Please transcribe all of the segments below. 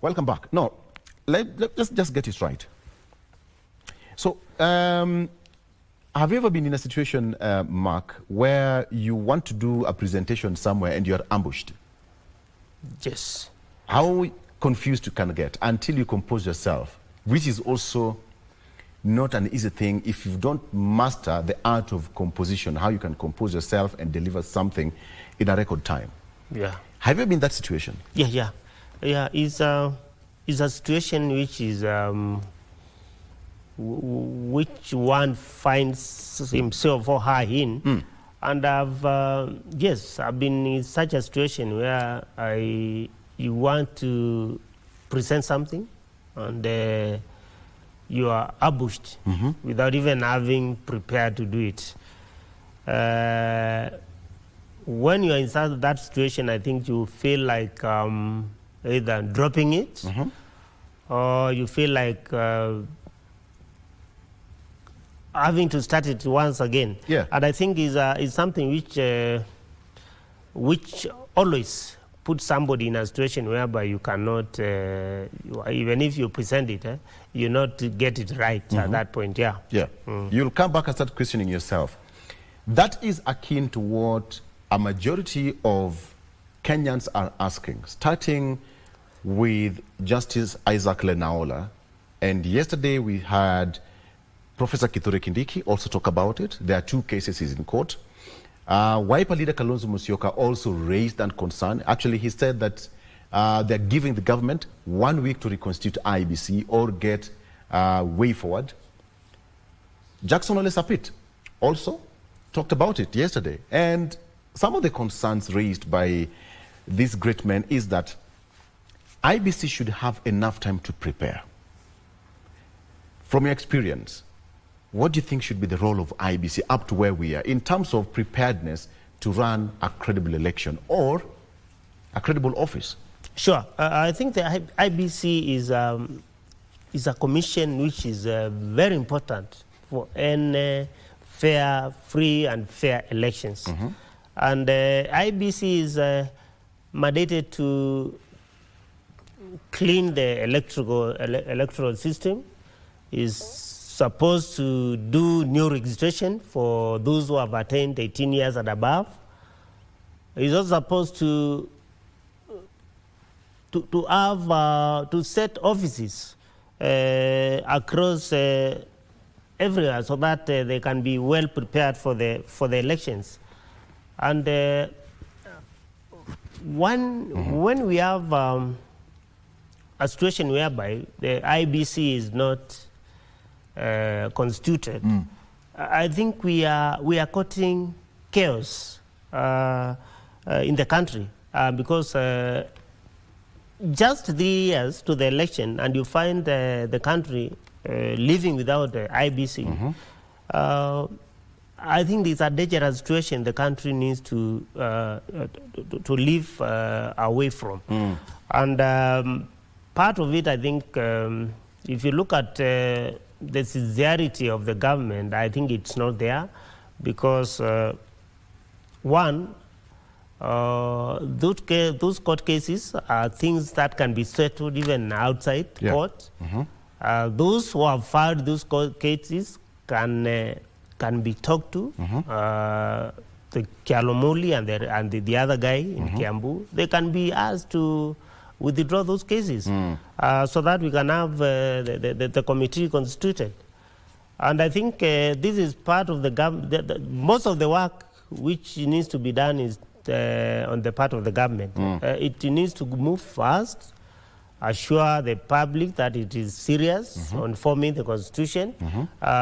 Welcome back. No, let's just get it right. So, have you ever been in a situation, Mark, where you want to do a presentation somewhere and you are ambushed? Yes. How confused you can get until you compose yourself, which is also not an easy thing if you don't master the art of composition, how you can compose yourself and deliver something in a record time. Yeah. Have you been in that situation? Yeah. It's a situation which is which one finds himself or her in. And I've been in such a situation where you want to present something and you are ambushed without even having prepared to do it. When you are in that situation, I think you feel like either dropping it or you feel like having to start it once again. Yeah. And I think is something which always puts somebody in a situation whereby you cannot, even if you present it, you not get it right at that point. Yeah. You'll come back and start questioning yourself. That is akin to what a majority of Kenyans are asking, starting with Justice Isaac Lenaola. And yesterday we had Professor Kithure Kindiki also talk about it. There are 2 cases in court. Wiper leader Kalonzo Musyoka also raised that concern. Actually, he said that they're giving the government 1 week to reconstitute IBC or get way forward. Jackson Ole Sapit also talked about it yesterday. And some of the concerns raised by this great man is that IBC should have enough time to prepare. From your experience, what do you think should be the role of IBC up to where we are in terms of preparedness to run a credible election or a credible office? Sure. I think the IBC is a commission which is very important for any fair, free and fair elections. And IBC is mandated to clean the electoral system, is supposed to do new registration for those who have attained 18 years and above. It's also supposed to have to set offices across everywhere so that they can be well prepared for the elections. And when we have a situation whereby the IBC is not constituted, I think we are causing chaos in the country because just 3 years to the election and you find the country living without the IBC. I think it's a dangerous situation the country needs to live away from. And part of it, I think, if you look at the sincerity of the government, I think it's not there because one, those court cases are things that can be settled even outside court. Those who have filed those court cases can be talked to. The Kialomoli and the other guy in Kiambu, they can be asked to withdraw those cases so that we can have the committee constituted. And I think this is part of the government. Most of the work which needs to be done is on the part of the government. It needs to move fast, assure the public that it is serious on forming the constitution,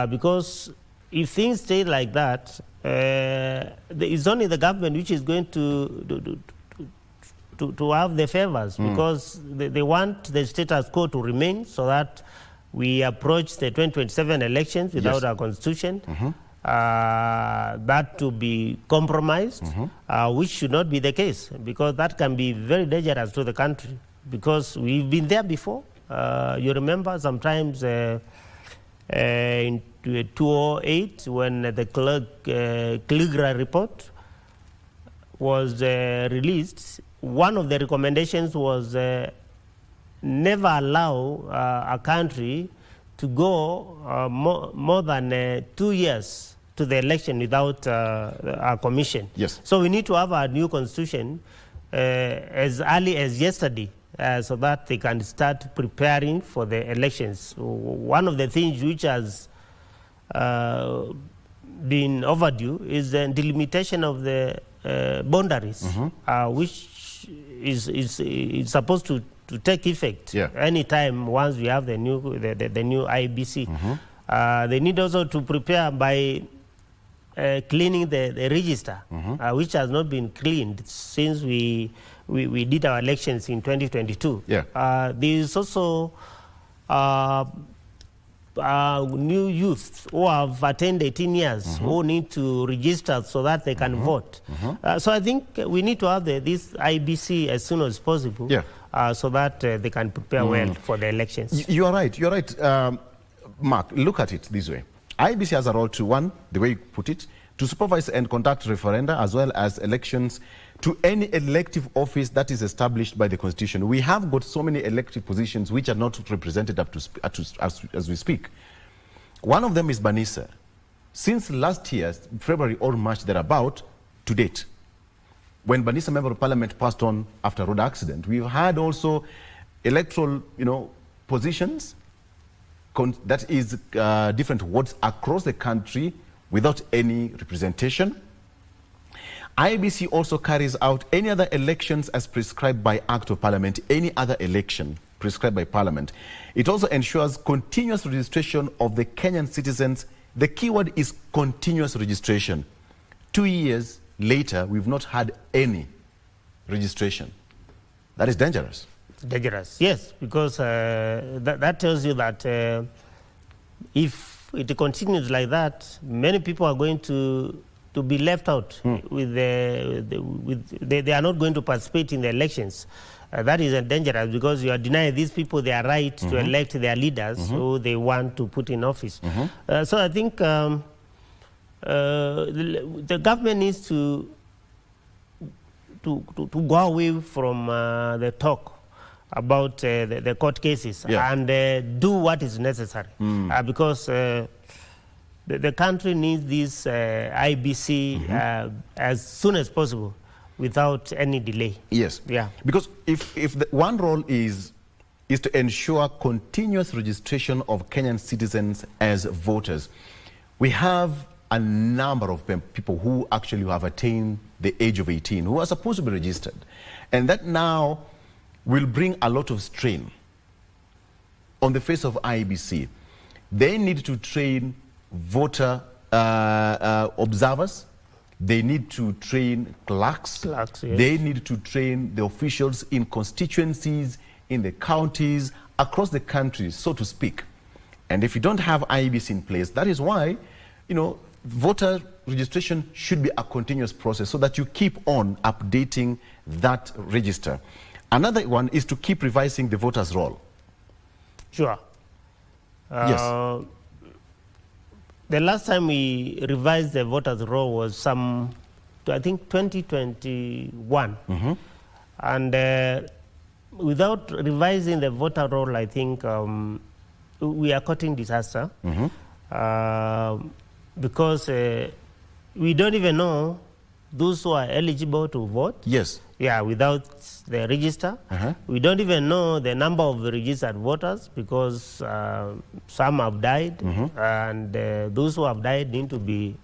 because if things stay like that, it's only the government which is going to have the favors, because they want the status quo to remain so that we approach the 2027 elections without a constitution. That to be compromised, which should not be the case, because that can be very dangerous to the country, because we've been there before. You remember sometimes in 2008 when the Kligra report was released, one of the recommendations was never allow a country to go more than 2 years to the election without a commission. Yes. So we need to have a new constitution as early as yesterday so that they can start preparing for the elections. One of the things which has been overdue is the delimitation of the boundaries, which is supposed to take effect anytime once we have the new IBC. They need also to prepare by cleaning the register, which has not been cleaned since we did our elections in 2022. There is also new youth who have attained 18 years who need to register so that they can vote. So I think we need to have this IBC as soon as possible so that they can prepare well for the elections. You are right. You're right. Mark, look at it this way. IBC has a role to, one, the way you put it, to supervise and conduct referenda as well as elections to any elective office that is established by the Constitution. We have got so many elective positions which are not represented as we speak. One of them is Banisa. Since last year, February or March thereabout, to date, when Banisa Member of Parliament passed on after a road accident, we've had also electoral, positions that is different wards across the country without any representation. IBC also carries out any other elections as prescribed by Act of Parliament, any other election prescribed by Parliament. It also ensures continuous registration of the Kenyan citizens. The keyword is continuous registration. 2 years later, we've not had any registration. That is dangerous. Dangerous, yes, because that tells you that if it continues like that, many people are going to be left out. They are not going to participate in the elections. That is dangerous because you are denying these people their right to elect their leaders who they want to put in office. So I think the government needs to go away from the talk about the court cases and do what is necessary because the country needs this IBC as soon as possible without any delay. Yes. Yeah. Because if the one role is to ensure continuous registration of Kenyan citizens as voters, we have a number of people who actually have attained the age of 18 who are supposed to be registered. And that now will bring a lot of strain on the face of IBC. They need to train voter observers. They need to train clerks. Yes. They need to train the officials in constituencies, in the counties, across the country, so to speak. And if you don't have IBC in place, that is why, voter registration should be a continuous process so that you keep on updating that register. Another one is to keep revising the voters' roll. Sure. Yes. The last time we revised the voters' roll was I think 2021. And without revising the voter roll, I think we are courting disaster because we don't even know those who are eligible to vote. Yes. Yeah, without the register. We don't even know the number of the registered voters because some have died and those who have died need to be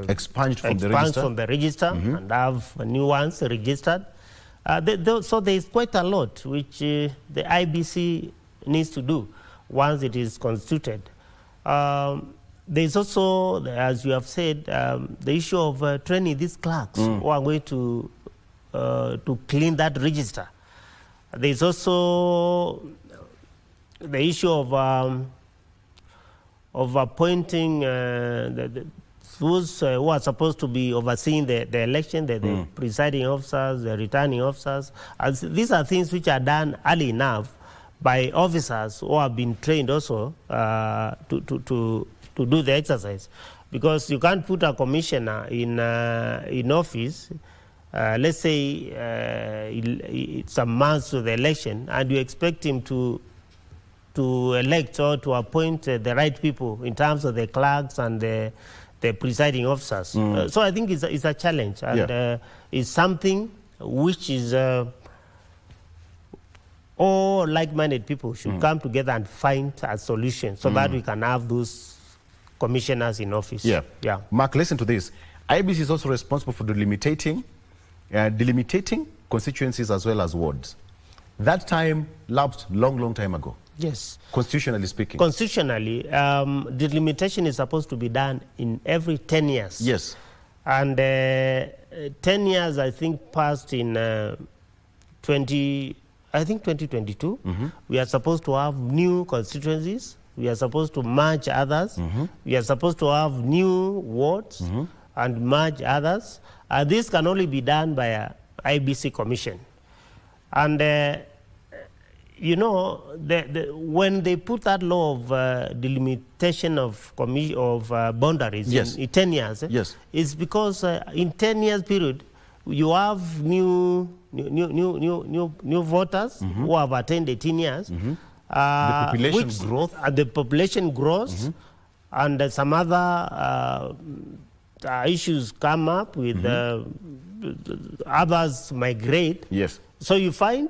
expunged from the register, and have new ones registered. So there is quite a lot which the IBC needs to do once it is constituted. There is also, as you have said, the issue of training these clerks who are going to clean that register. There is also the issue of appointing those who are supposed to be overseeing the election, the presiding officers, the returning officers. And these are things which are done early enough by officers who have been trained also to do the exercise. Because you can't put a commissioner in office let's say it's a month to the election, and you expect him to elect or to appoint the right people in terms of the clerks and the presiding officers. So I think it's a challenge, and it's something which is all like-minded people should come together and find a solution so that we can have those commissioners in office. Yeah. Mark, listen to this. IBC is also responsible for delimiting constituencies as well as wards. That time lapsed long time ago. Yes. Constitutionally speaking. Constitutionally, delimitation is supposed to be done in every 10 years. Yes. And 10 years, I think, passed in 2022. We are supposed to have new constituencies. We are supposed to merge others. We are supposed to have new wards and merge others. This can only be done by a IBC commission. And you know, when they put that law of delimitation of boundaries in 10 years, it's because in 10 years period, you have new voters who have attained 18 years. The population grows, and some other issues come up with others migrate. Yes. So you find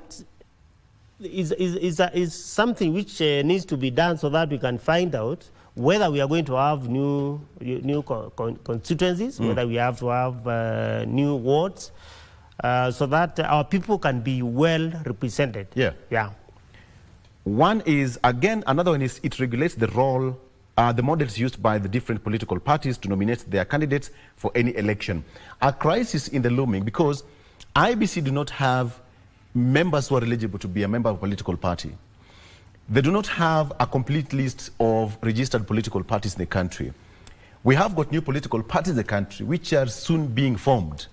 is something which needs to be done so that we can find out whether we are going to have new constituencies, whether we have to have new wards, so that our people can be well represented. Yeah. One is, again, another one is it regulates the role, the models used by the different political parties to nominate their candidates for any election. A crisis in the looming because IBC do not have members who are eligible to be a member of a political party. They do not have a complete list of registered political parties in the country. We have got new political parties in the country which are soon being formed.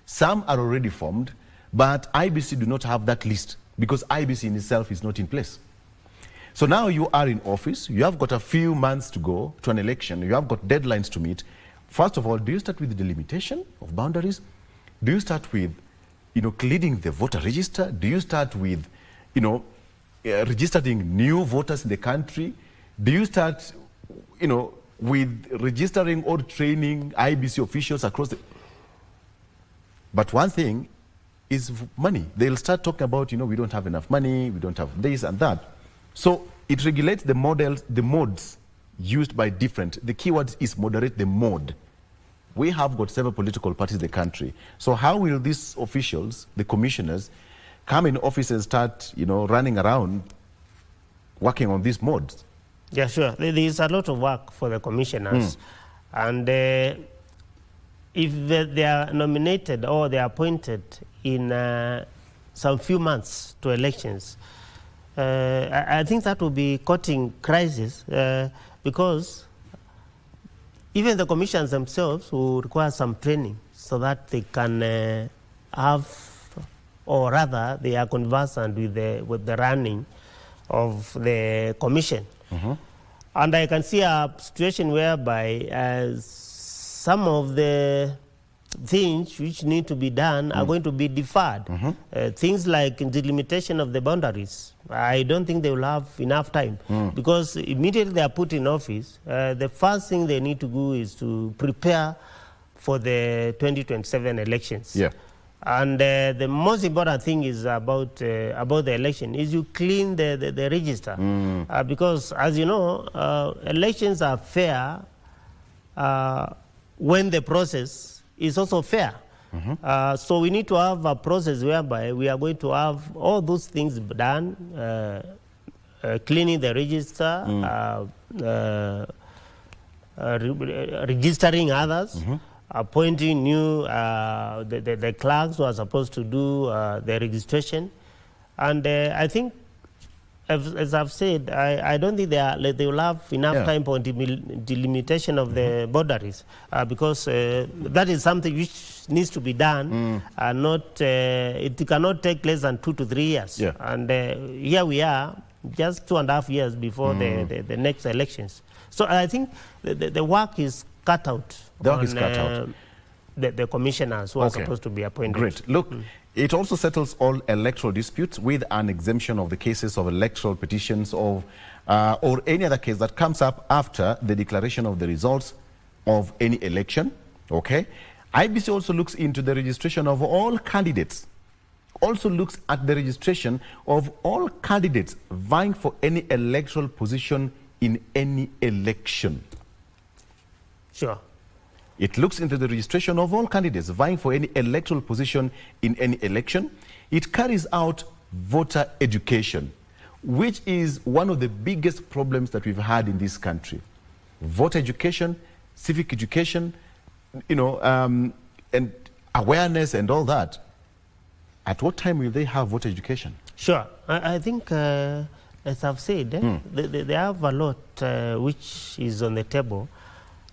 Some are already formed, but IBC do not have that list because IBC in itself is not in place. So now you are in office, you have got a few months to go to an election, you have got deadlines to meet. First of all, do you start with the delimitation of boundaries? Do you start with cleaning the voter register? Do you start with, registering new voters in the country? Do you start, with registering or training IBC officials across the... But one thing is money. They'll start talking about, we don't have enough money, we don't have this and that. So it regulates the models, the modes used by different. The keyword is moderate the mode. We have got several political parties in the country. So how will these officials, the commissioners, come in office and start, running around working on these modes? Yeah, sure. There is a lot of work for the commissioners. And if they are nominated or they are appointed in some few months to elections, I think that will be causing crisis because even the commissions themselves will require some training so that they can have, or rather they are conversant with the running of the commission. And I can see a situation whereby some of the things which need to be done are going to be deferred. Things like the limitation of the boundaries. I don't think they will have enough time because immediately they are put in office, the first thing they need to do is to prepare for the 2027 elections. And the most important thing is about the election is you clean the register because, as you know, elections are fair when the process is also fair. So we need to have a process whereby we are going to have all those things done, cleaning the register, registering others, appointing new the clerks who are supposed to do the registration. And I think, as I've said, I don't think they will have enough time for delimitation of the boundaries because that is something which needs to be done. It cannot take less than 2 to 3 years. And here we are, just 2.5 years before the next elections. So I think the work is cut out. The work is cut out. the commissioners who are supposed to be appointed. Great. Look, it also settles all electoral disputes with an exemption of the cases of electoral petitions or any other case that comes up after the declaration of the results of any election. Okay. IBC also looks into the registration of all candidates. Also looks at the registration of all candidates vying for any electoral position in any election. Sure. It looks into the registration of all candidates vying for any electoral position in any election. It carries out voter education, which is one of the biggest problems that we've had in this country. Voter education, civic education, and awareness and all that. At what time will they have voter education? Sure. I think, as I've said, they have a lot which is on the table.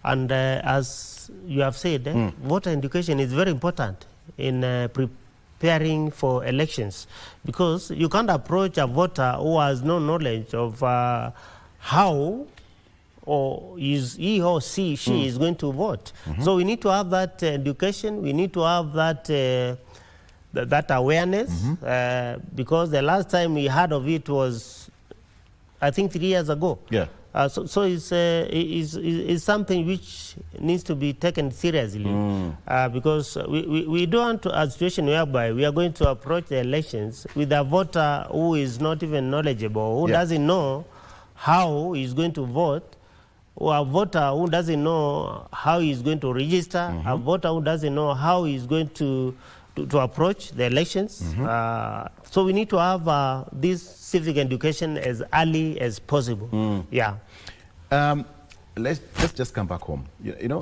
And as you have said, voter education is very important in preparing for elections, because you can't approach a voter who has no knowledge of how or he or she is going to vote. So we need to have that education. We need to have that that awareness, because the last time we heard of it was, I think, 3 years ago. Yeah. So it's something which needs to be taken seriously, because we don't want a situation whereby we are going to approach the elections with a voter who is not even knowledgeable, who doesn't know how he's going to vote, or a voter who doesn't know how he's going to register, a voter who doesn't know how he's going to approach the elections. So we need to have this civic education as early as possible. Yeah. Let's just come back home.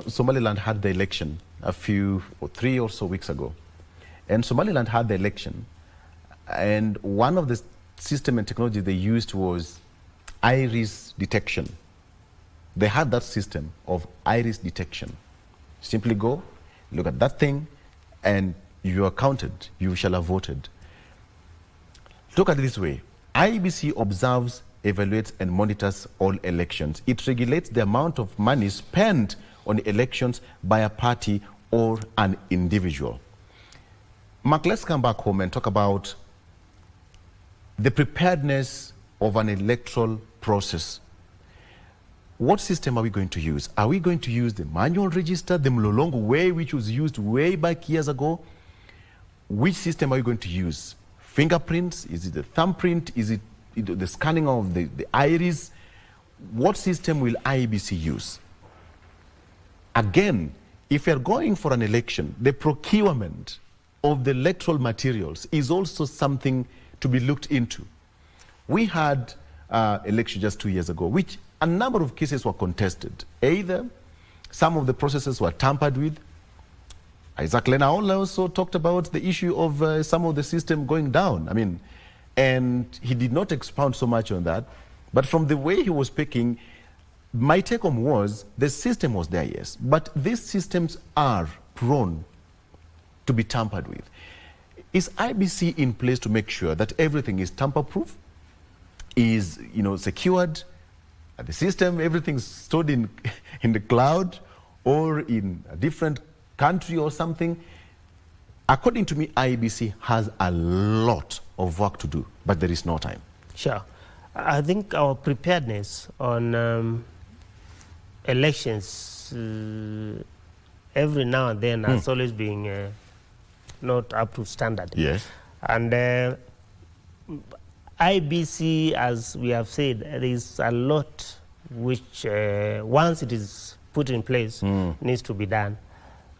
Somaliland had the election 3 or so weeks ago. And Somaliland had the election, and one of the system and technology they used was iris detection. They had that system of iris detection. Simply go, look at that thing, and you are counted. You shall have voted. Look at it this way. IEBC observes, evaluates, and monitors all elections. It regulates the amount of money spent on elections by a party or an individual. Mark, let's come back home and talk about the preparedness of an electoral process. What system are we going to use? Are we going to use the manual register, the Mlolongo way, which was used way back years ago? Which system are you going to use? Fingerprints? Is it the thumbprint? Is it the scanning of the iris? What system will IEBC use? Again, if you're going for an election, the procurement of the electoral materials is also something to be looked into. We had election just 2 years ago, which a number of cases were contested. Either some of the processes were tampered with. Isaac Lenaola also talked about the issue of some of the system going down. And he did not expound so much on that. But from the way he was speaking, my take home was the system was there, yes. But these systems are prone to be tampered with. Is IBC in place to make sure that everything is tamper-proof, is secured? The system, everything's stored in the cloud or in a different country or something? According to me, IEBC has a lot of work to do, but there is no time. Sure. I think our preparedness on elections every now and then has always been not up to standard. Yes. And IBC, as we have said, there is a lot which, once it is put in place, needs to be done.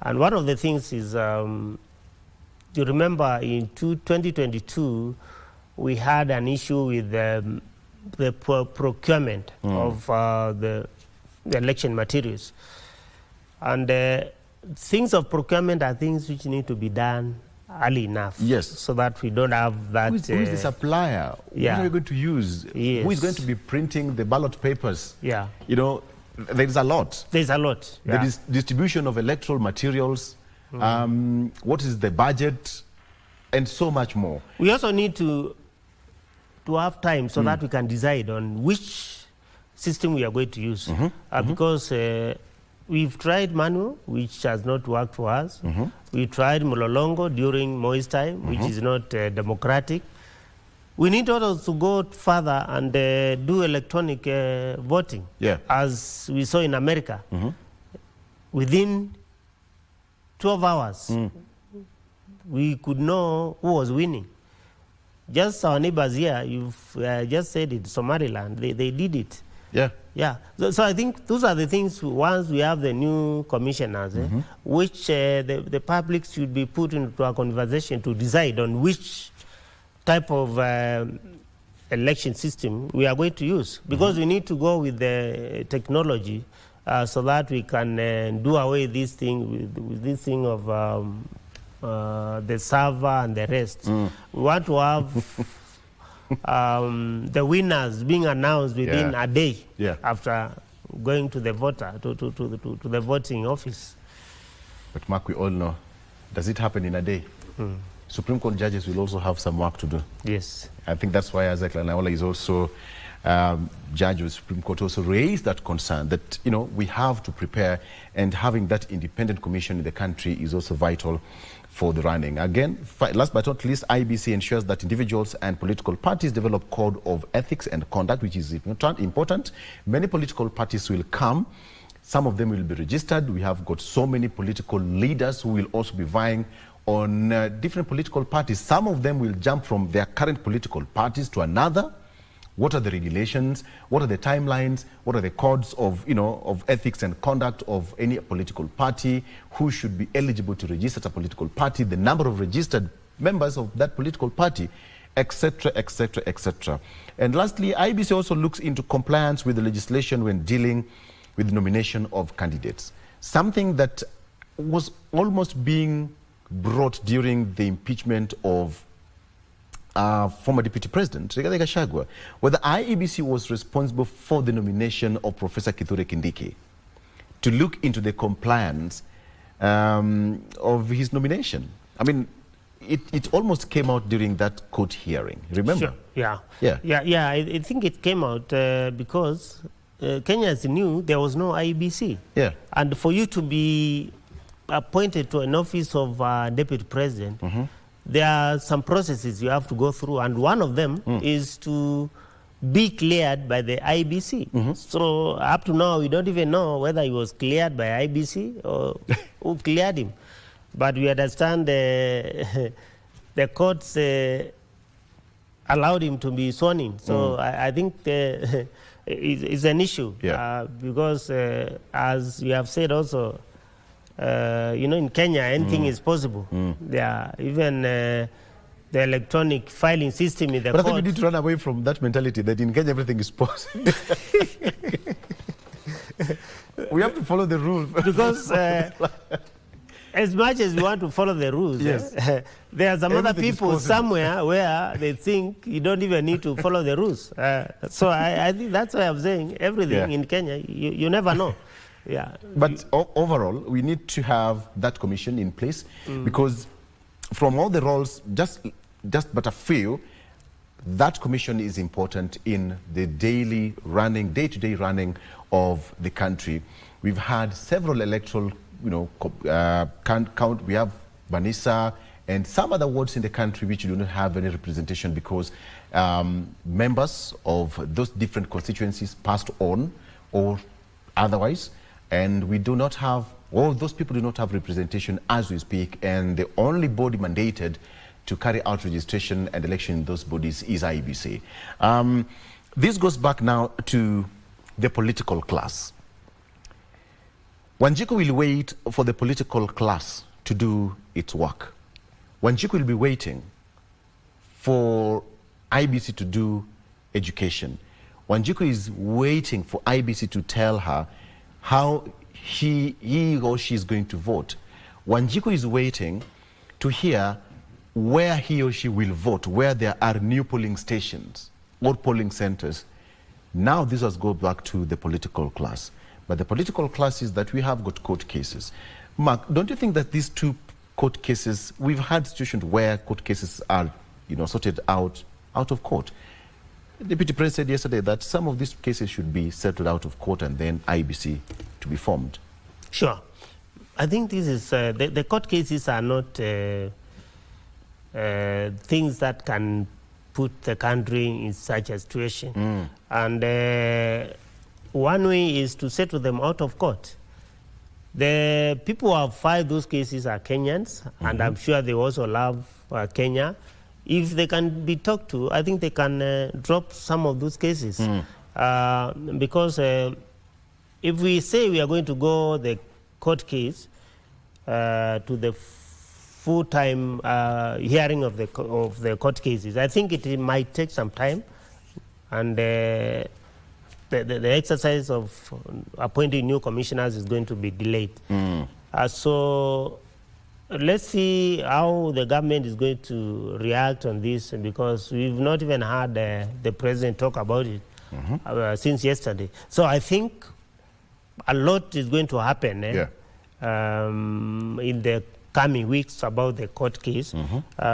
And one of the things is, you remember in 2022, we had an issue with the procurement of the election materials. And things of procurement are things which need to be done early enough. Yes. So that we don't have that. Who is the supplier? Yeah. What are we going to use? Yes. Who is going to be printing the ballot papers? Yeah. There's a lot. There's a lot. Yeah. The distribution of electoral materials, what is the budget, and so much more. We also need to have time so that we can decide on which system we are going to use. Because we've tried manual, which has not worked for us. We tried Mololongo during Moi's time, which is not democratic. We need also to go further and do electronic voting, as we saw in America. Within 12 hours, we could know who was winning. Just our neighbors here, you've just said it, Somaliland, they did it. Yeah. So I think those are the things, once we have the new commissioners, which the public should be put into a conversation to decide on which type of election system we are going to use. Because we need to go with the technology so that we can do away this thing with this thing of the server and the rest. We want to have the winners being announced within a day after going to the voter, to the voting office. But Mark, we all know, does it happen in a day? Supreme Court judges will also have some work to do. Yes. I think that's why Isaac Lanaola is also judge of the Supreme Court, also raised that concern that, you know, we have to prepare, and having that independent commission in the country is also vital for the running. Again, last but not least, IBC ensures that individuals and political parties develop code of ethics and conduct, which is important. Many political parties will come. Some of them will be registered. We have got so many political leaders who will also be vying on different political parties. Some of them will jump from their current political parties to another. What are the regulations? What are the timelines? What are the codes of, you know, of ethics and conduct of any political party? Who should be eligible to register as a political party? The number of registered members of that political party, etc., etc., etc. And lastly, IBC also looks into compliance with the legislation when dealing with the nomination of candidates. Something that was almost being brought during the impeachment of former Deputy President Rigathi Gachagua, where the IEBC was responsible for the nomination of Professor Kithure Kindiki to look into the compliance of his nomination. I mean, it almost came out during that court hearing. Remember? Sure. Yeah. I think it came out because Kenyans knew there was no IEBC. Yeah. And for you to be appointed to an office of Deputy President, there are some processes you have to go through, and one of them is to be cleared by the IBC. So up to now, we don't even know whether he was cleared by IBC or who cleared him. But we understand the courts allowed him to be sworn in. So I think it's an issue because, as we have said also, you know, in Kenya, anything is possible. Even the electronic filing system in the court. But I think we need to run away from that mentality that in Kenya everything is possible. We have to follow the rules. Because as much as we want to follow the rules, there are some other people somewhere where they think you don't even need to follow the rules. So I think that's why I'm saying everything in Kenya, you never know. But overall, we need to have that commission in place because from all the roles, just but a few, that commission is important in the day-to-day running of the country. We've had several electoral, you know, count. We have Banissa and some other wards in the country which do not have any representation because members of those different constituencies passed on or otherwise. And we do not have, all those people do not have representation as we speak, and the only body mandated to carry out registration and election in those bodies is IEBC. This goes back now to the political class. Wanjiku will wait for the political class to do its work. Wanjiku will be waiting for IEBC to do education. Wanjiku is waiting for IEBC to tell her how he or she is going to vote. Wanjiku is waiting to hear where he or she will vote, where there are new polling stations or polling centers. Now this has go back to the political class. But the political class is that we have got court cases. Mark, don't you think that these two court cases, we've had situations where court cases are, you know, sorted out of court? The Deputy President said yesterday that some of these cases should be settled out of court and then IBC to be formed. Sure. I think this is, the court cases are not things that can put the country in such a situation. And one way is to settle them out of court. The people who have filed those cases are Kenyans, and I'm sure they also love Kenya. If they can be talked to, I think they can drop some of those cases. Because if we say we are going to go the court case to the full-time hearing of the court cases, I think it might take some time, and the exercise of appointing new commissioners is going to be delayed. So let's see how the government is going to react on this, because we've not even had the president talk about it since yesterday. So I think a lot is going to happen in the coming weeks about the court case,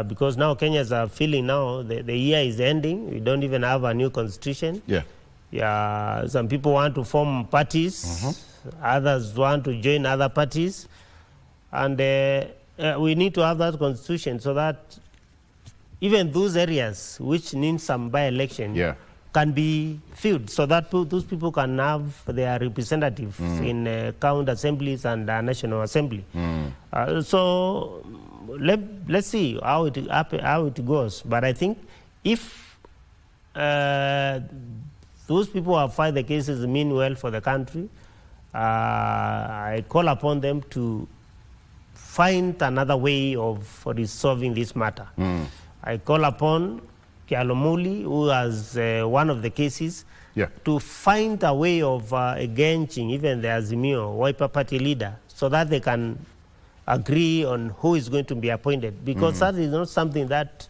because now Kenyans are feeling now the year is ending. We don't even have a new constitution. Yeah, some people want to form parties, others want to join other parties, and we need to have that constitution so that even those areas which need some by-election can be filled, so that those people can have their representatives in county assemblies and National Assembly. So let's see how it goes. But I think if those people who have filed the cases mean well for the country, I call upon them to find another way of resolving this matter. I call upon Kialomuli, who has one of the cases, to find a way of engaging even the Azimio Wiper Party leader, so that they can agree on who is going to be appointed, because that is not something that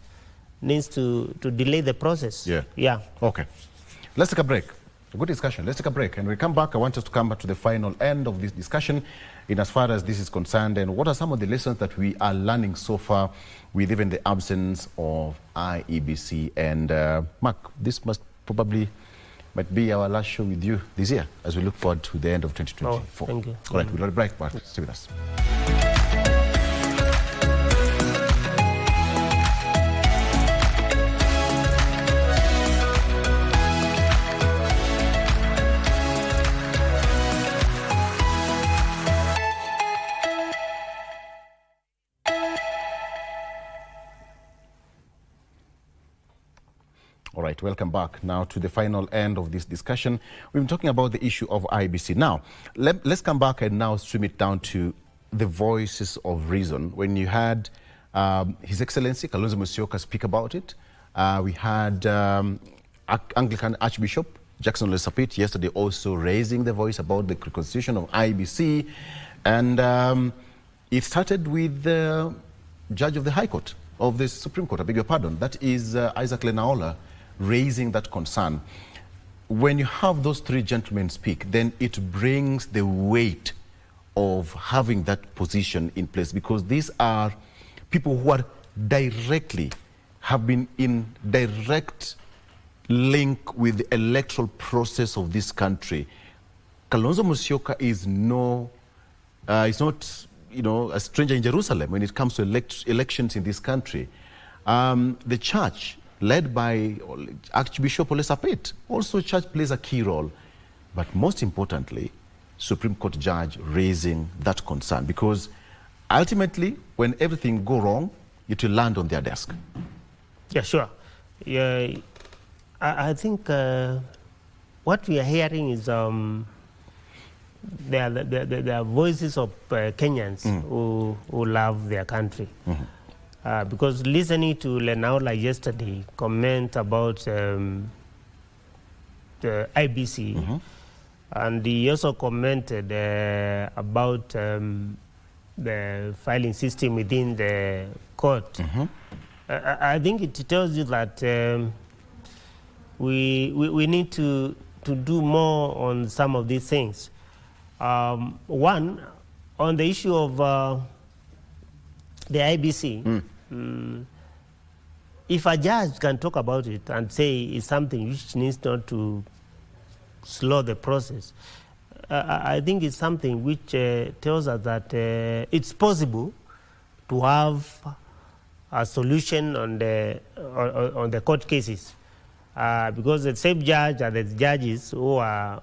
needs to delay the process. Okay. Let's take a break. A good discussion. Let's take a break. And when we come back, I want us to come back to the final end of this discussion in as far as this is concerned, and what are some of the lessons that we are learning so far with even the absence of IEBC. And Mark, this might be our last show with you this year as we look forward to the end of 2024. Thank you. All right, we'll have a break, but stay with us. All right, welcome back now to the final end of this discussion. We've been talking about the issue of IBC. Now, let's come back and now stream it down to the voices of reason. When you had His Excellency Kalonzo Musyoka speak about it, we had Anglican Archbishop Jackson Ole Sapit yesterday also raising the voice about the reconstitution of IBC. And it started with the Judge of the High Court, of the Supreme Court, I beg your pardon. That is Isaac Lenaola, raising that concern. When you have those three gentlemen speak, then it brings the weight of having that position in place, because these are people who are have been in direct link with the electoral process of this country. Kalonzo Musyoka is not a stranger in Jerusalem when it comes to elections in this country. The church, led by Archbishop Ole Sapit, also church plays a key role. But most importantly, Supreme Court judge raising that concern, because ultimately, when everything go wrong, it will land on their desk. Yeah, sure. Yeah, I think what we are hearing is there are voices of Kenyans who love their country. Because listening to Lenaola yesterday comment about the IBC, and he also commented about the filing system within the court. I think it tells you that we need to do more on some of these things. One, on the issue of the IBC, if a judge can talk about it and say it's something which needs not to slow the process, I think it's something which tells us that it's possible to have a solution on the court cases, because the same judge are the judges who are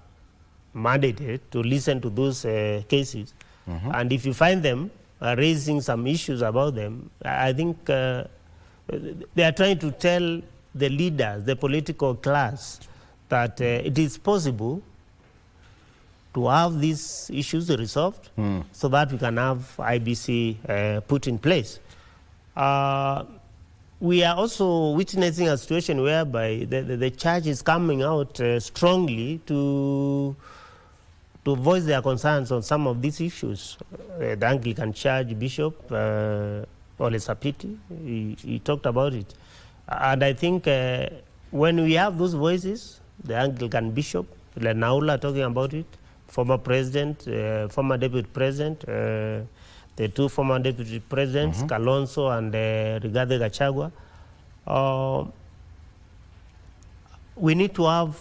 mandated to listen to those cases. And if you find them raising some issues about them, I think they are trying to tell the leaders, the political class, that it is possible to have these issues resolved so that we can have IBC put in place. We are also witnessing a situation whereby the church is coming out strongly to voice their concerns on some of these issues. The Anglican Church Bishop, Ole Sapiti, he talked about it. And I think when we have those voices, the Anglican Bishop, Lenaula talking about it, former president, former deputy president, the two former deputy presidents, Kalonzo and Rigathi Gachagua, we need to have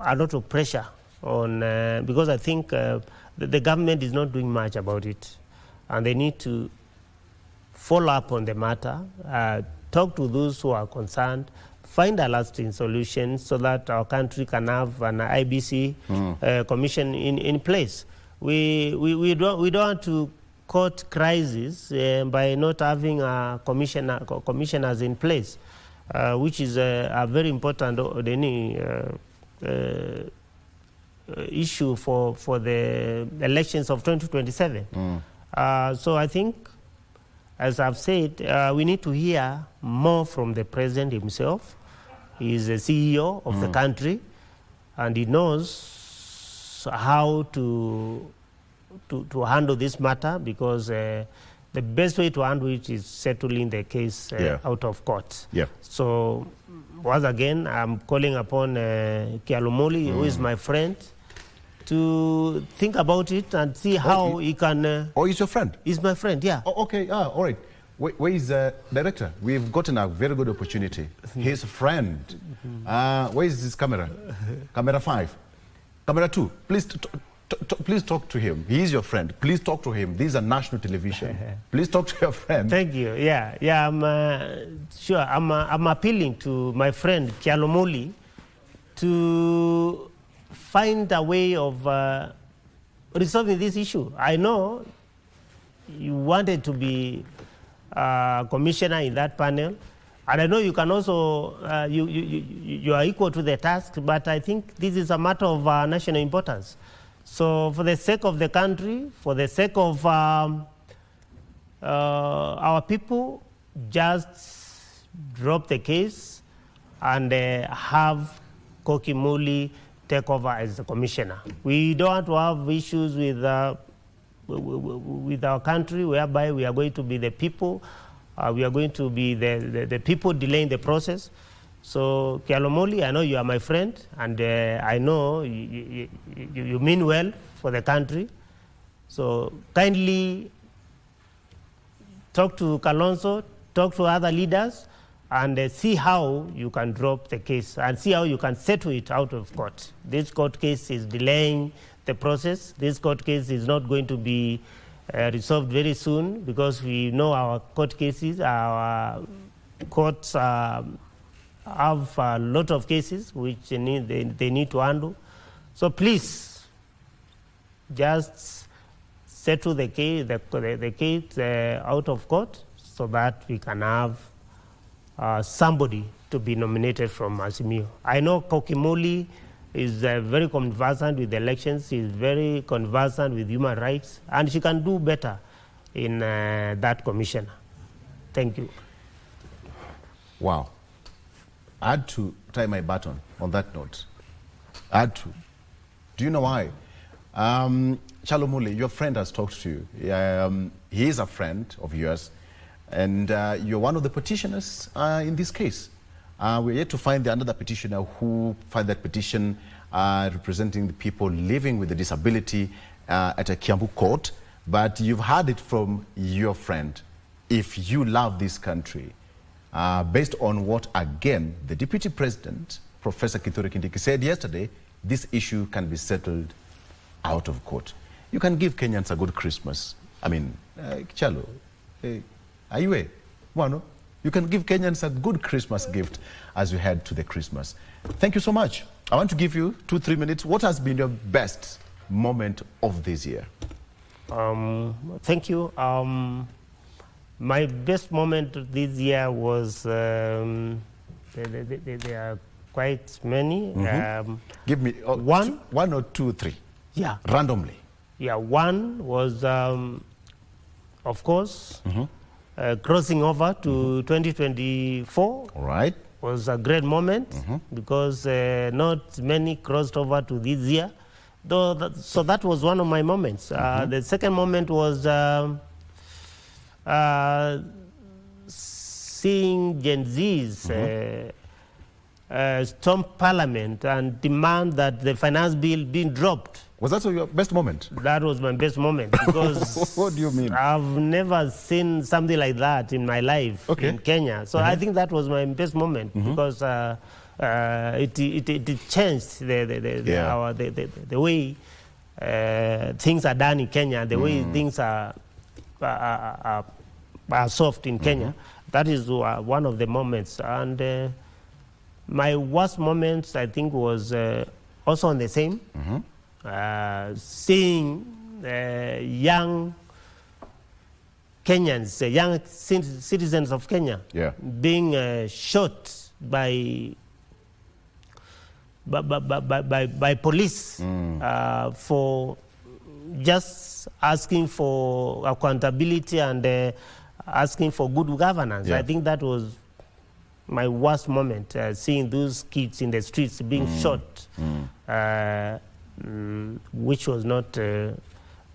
a lot of pressure on, because I think the government is not doing much about it, and they need to follow up on the matter, talk to those who are concerned, find a lasting solution so that our country can have an IBC commission in place. We don't want to court crisis by not having a commissioners in place, which is a very important issue for the elections of 2027. So I think, as I've said, we need to hear more from the president himself. He is the CEO of the country, and he knows how to handle this matter, because the best way to handle it is settling the case out of court. So once again, I'm calling upon Kialomoli, who is my friend, to think about it and see how he can... he's your friend? He's my friend, yeah. Oh, okay, all right. Where is the director? We've gotten a very good opportunity. His friend. Where is this camera? Camera 5. Camera 2. Please talk to him. He is your friend. Please talk to him. This is a national television. Please talk to your friend. Thank you. Yeah. I'm sure. I'm appealing to my friend Kialomoli to find a way of resolving this issue. I know you wanted to be commissioner in that panel, and I know you can also you are equal to the task, but I think this is a matter of national importance. So for the sake of the country, for the sake of our people, just drop the case and have Kokimuli take over as the commissioner. We don't want to have issues with our country whereby we are going to be the people, we are going to be the people delaying the process. So Kialomoli, I know you are my friend, and I know you mean well for the country. So kindly talk to Kalonzo, talk to other leaders, and see how you can drop the case and see how you can settle it out of court. This court case is delaying the process. This court case is not going to be resolved very soon, because we know our court cases, our courts have a lot of cases which they need to handle. So please, just settle the case, the case out of court, so that we can have somebody to be nominated from Azimio. I know Kokimoli is very conversant with elections, is very conversant with human rights, and she can do better in that commission. Thank you. Wow. I had to tie my button on that note. I had to. Do you know why? Chalomuli, your friend has talked to you. He is a friend of yours, and you're one of the petitioners in this case. We're yet to find another petitioner who filed that petition representing the people living with a disability at a Kiambu court, but you've heard it from your friend. If you love this country, based on what, again, the Deputy President, Professor Kithure Kindiki, said yesterday, this issue can be settled out of court. You can give Kenyans a good Christmas. I mean, Chalo, Aiwe, Wano, you can give Kenyans a good Christmas gift as we head to the Christmas. Thank you so much. I want to give you 2-3 minutes. What has been your best moment of this year? Thank you. My best moment this year was, there are quite many. Give me one or two, three. Yeah. Randomly. Yeah, one was, of course, crossing over to 2024. All right. Was a great moment because not many crossed over to this year. So that was one of my moments. The second moment was seeing Gen Zs storm Parliament and demand that the finance bill be dropped. Was that your best moment? That was my best moment because what do you mean? I've never seen something like that in my life in Kenya. So I think that was my best moment because it changed the way things are done in Kenya, the way things are soft in Kenya. That is one of the moments. And my worst moments, I think, was also on the same. Seeing young Kenyans, young citizens of Kenya, being shot by police for just asking for accountability and asking for good governance. I think that was my worst moment, seeing those kids in the streets being shot. Which was not the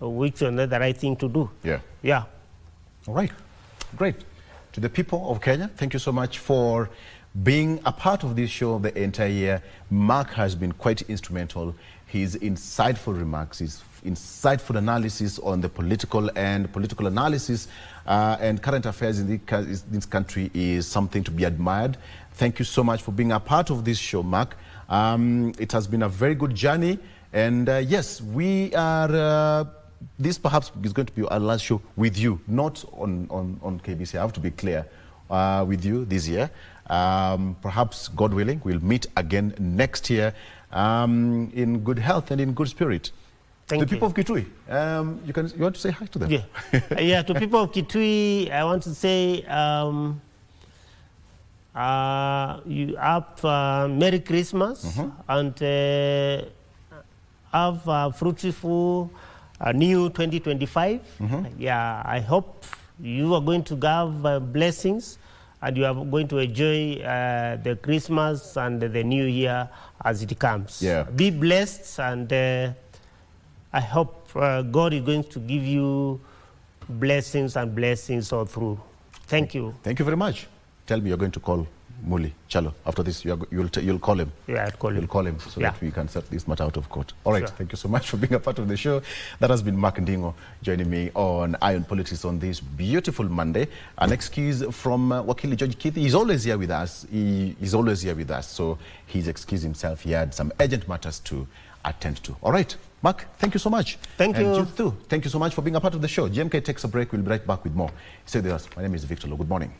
right thing to do. Yeah. All right. Great. To the people of Kenya, thank you so much for being a part of this show the entire year. Mark has been quite instrumental. His insightful remarks, his insightful analysis on the political analysis and current affairs in this country is something to be admired. Thank you so much for being a part of this show, Mark. It has been a very good journey. And yes, we are, this perhaps is going to be our last show with you, not on KBC. I have to be clear, with you this year. Perhaps, God willing, we'll meet again next year in good health and in good spirit. Thank you. The people of Kitui, you want to say hi to them? Yeah, to people of Kitui, I want to say you have Merry Christmas and have a fruitful new 2025. Yeah, I hope you are going to have blessings and you are going to enjoy the Christmas and the new year as it comes. Be blessed, and I hope God is going to give you blessings and blessings all through. Thank you. Thank you very much. Tell me you're going to call Muli Chalo after this. You'll call him. Yeah, I'll call him. You'll call him so that we can set this matter out of court. All right. Thank you so much for being a part of the show. That has been Mark Ndingo joining me on Iron Politics on this beautiful Monday. An excuse from Wakili George Keith. He's always here with us. He's always here with us. So he's excused himself. He had some urgent matters to attend to. All right. Mark, thank you so much. Thank you. And you too. Thank you so much for being a part of the show. GMK takes a break. We'll be right back with more. Stay with us. My name is Victor Lo. Good morning.